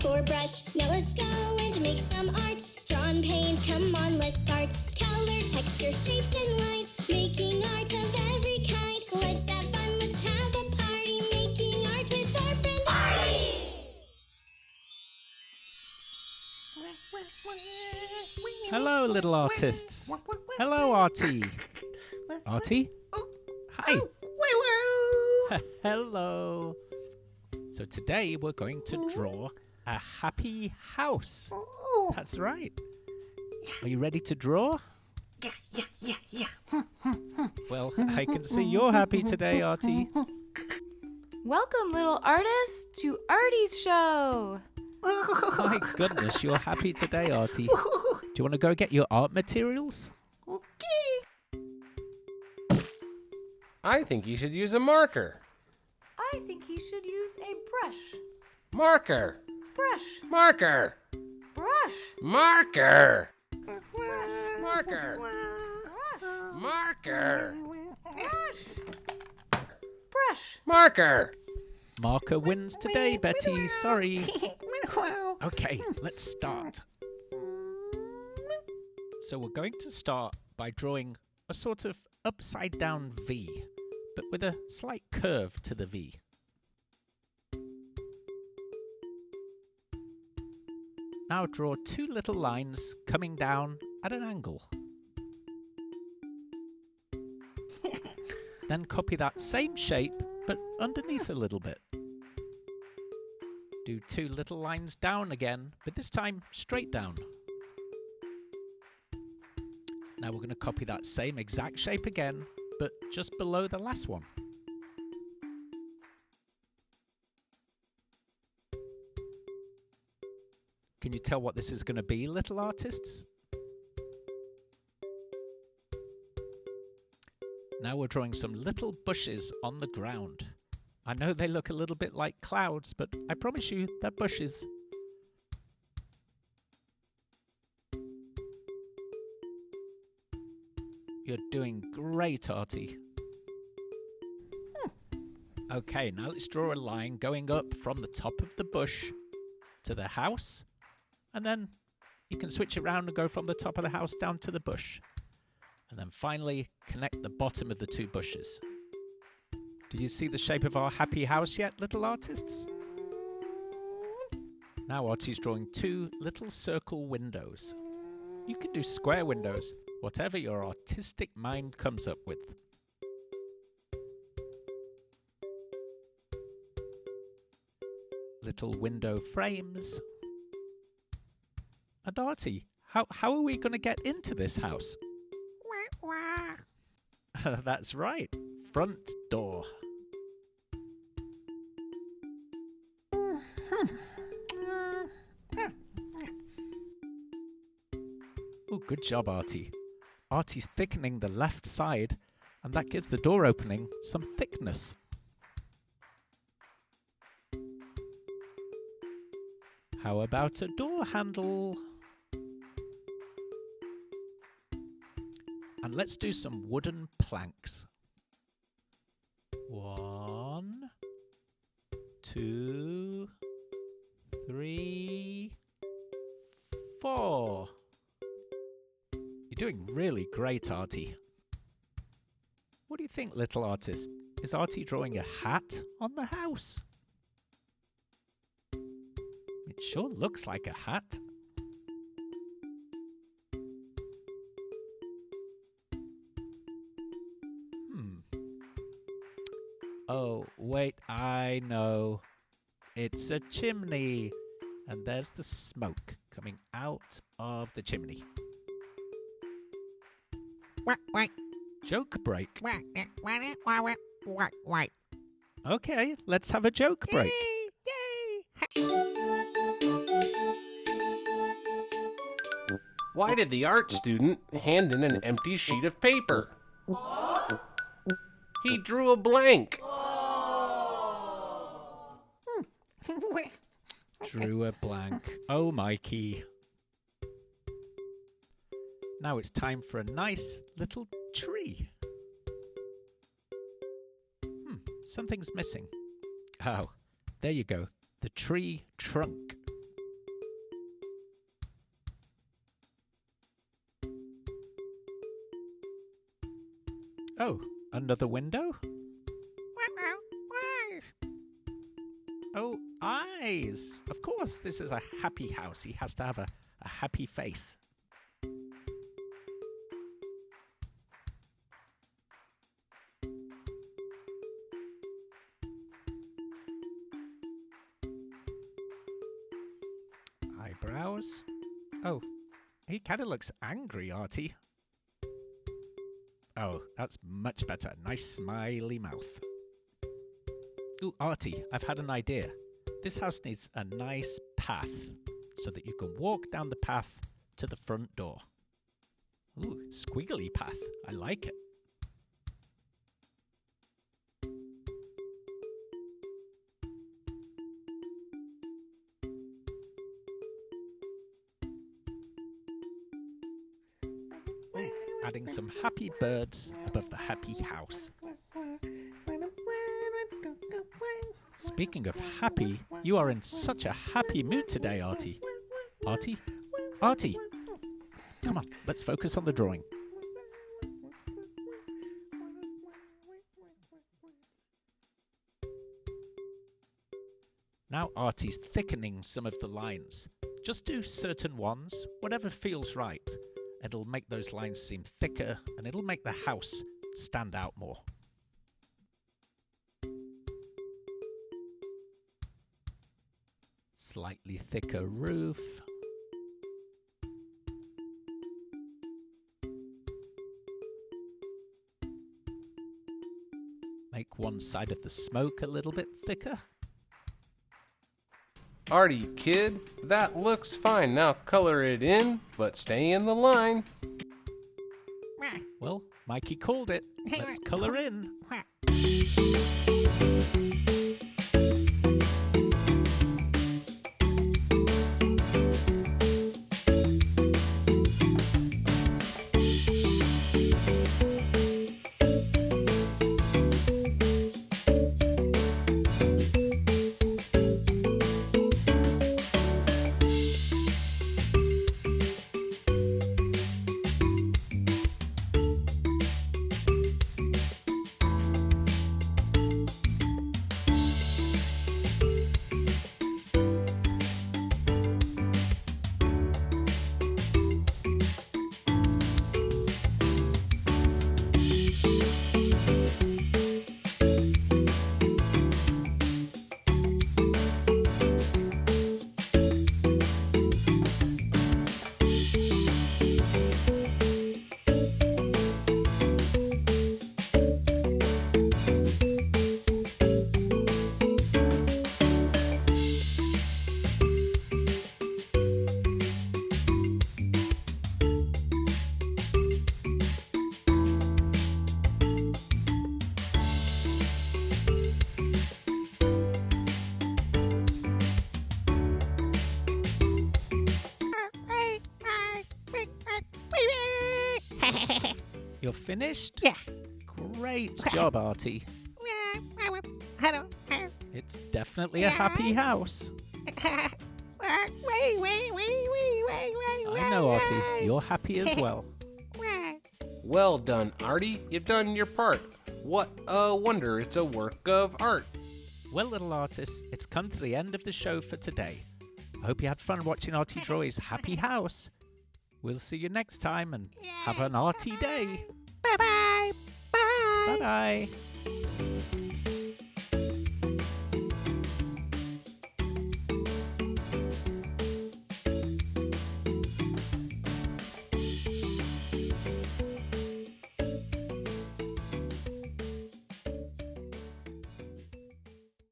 for brush. Now let's go and make some art. Drawn paint, come on, let's start. Color, texture, shapes, and lines. Making art of every kind. Let's have fun, let's have a party. Making art with our friend Artie. Hello, little artists. Hello, Artie. Artie? Hi. Hello. So today we're going to draw a happy house. That's right. Are you ready to draw? Yeah. Well, I can see you're happy today, Artie. Welcome, little artists, to Artie's show. My goodness, you're happy today, Artie. Do you want to go get your art materials? Okay. I think you should use a marker. I think he should use a brush. Marker. Brush. Marker. Brush. Marker. Brush. Marker. Brush. Marker. Brush. Brush. Marker. Marker wins today, Betty. Sorry. Okay, let's start. So we're going to start by drawing a sort of upside down V, but with a slight curve to the V. Now draw two little lines coming down at an angle. Then copy that same shape, but underneath a little bit. Do two little lines down again, but this time straight down. Now we're going to copy that same exact shape again, but just below the last one. Can you tell what this is going to be, little artists? Now we're drawing some little bushes on the ground. I know they look a little bit like clouds, but I promise you they're bushes. You're doing great, Artie. Okay, now let's draw a line going up from the top of the bush to the house, and then you can switch around and go from the top of the house down to the bush. And then finally connect the bottom of the two bushes. Do you see the shape of our happy house yet, little artists? Now Artie's drawing two little circle windows. You can do square windows, whatever your artistic mind comes up with. Little window frames. And Artie, how are we going to get into this house? That's right, front door. Oh, good job, Artie. Artie's thickening the left side, and that gives the door opening some thickness. How about a door handle? And let's do some wooden planks. 1, 2, 3, 4. You're doing really great, Artie. What do you think, little artist? Is Artie drawing a hat on the house? It sure looks like a hat. Oh, wait, I know. It's a chimney. And there's the smoke coming out of the chimney. Joke break. Okay, let's have a joke break. Why did the art student hand in an empty sheet of paper? He drew a blank. Drew a blank. Oh, Mikey. Now it's time for a nice little tree. Something's missing. Oh, there you go. The tree trunk. Oh, another window? Oh, eyes! Of course, this is a happy house. He has to have a happy face. Eyebrows. Oh, he kind of looks angry, Artie. Oh, that's much better. Nice smiley mouth. Ooh, Artie, I've had an idea. This house needs a nice path so that you can walk down the path to the front door. Ooh, squiggly path. I like it. Ooh, adding some happy birds above the happy house. Speaking of happy, you are in such a happy mood today, Artie. Artie? Artie! Come on, let's focus on the drawing. Now Artie's thickening some of the lines. Just do certain ones, whatever feels right. It'll make those lines seem thicker, and it'll make the house stand out more. Slightly thicker roof. Make one side of the smoke a little bit thicker. Artie, kid, that looks fine. Now color it in, but stay in the line. Well, Mikey called it. Let's color in. You're finished? Yeah. Great job, Artie. Hello. It's definitely a happy house. I know, Artie. You're happy as well. Well done, Artie. You've done your part. What a wonder it's a work of art. Well, little artists, it's come to the end of the show for today. I hope you had fun watching Artie draw his happy house. We'll see you next time and have an Artie day. Bye-bye. Bye. Bye-bye.